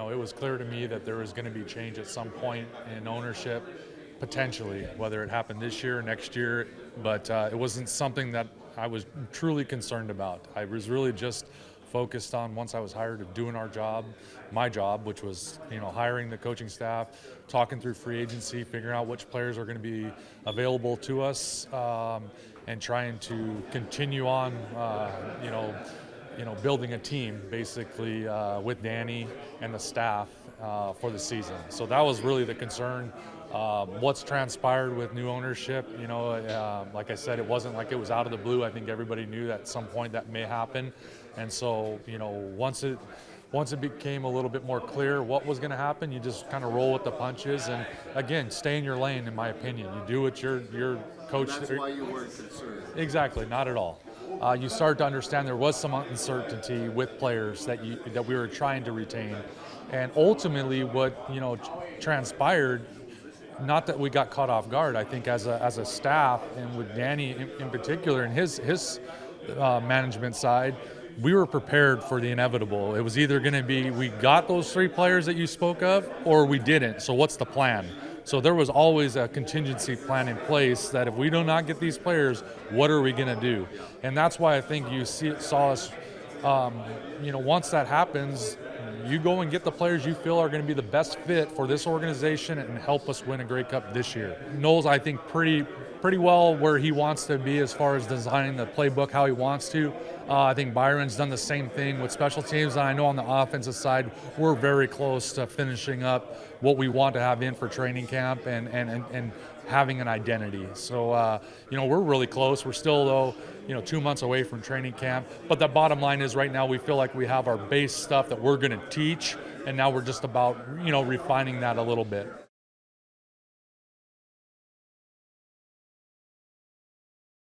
it was clear to me that there was going to be change at some point in ownership, potentially, whether it happened this year or next year, but it wasn't something that I was truly concerned about. I was really just focused on, once I was hired, of doing our job, my job, which was hiring the coaching staff, talking through free agency, figuring out which players are going to be available to us, and trying to continue on, building a team basically with Danny and the staff for the season. So that was really the concern. What's transpired with new ownership, like I said, it wasn't like it was out of the blue. I think everybody knew that at some point that may happen. And so, once it became a little bit more clear what was going to happen, you just kind of roll with the punches. And again, stay in your lane, in my opinion. You do what your coach. That's why you weren't concerned. Exactly, not at all. You start to understand there was some uncertainty with players that we were trying to retain, and ultimately, what transpired. Not that we got caught off guard. I think as a staff, and with Danny in particular and his management side, we were prepared for the inevitable. It was either going to be we got those 3 players that you spoke of, or we didn't. So what's the plan? So there was always a contingency plan in place that if we do not get these players, what are we going to do? And that's why I think you saw us, once that happens, you go and get the players you feel are going to be the best fit for this organization and help us win a Grey Cup this year. Knowles, I think, pretty well where he wants to be as far as designing the playbook how he wants to. I think Byron's done the same thing with special teams, and I know on the offensive side we're very close to finishing up what we want to have in for training camp and having an identity. So we're really close. We're still, though, 2 months away from training camp. But the bottom line is, right now we feel like we have our base stuff that we're going to teach, and now we're just about refining that a little bit.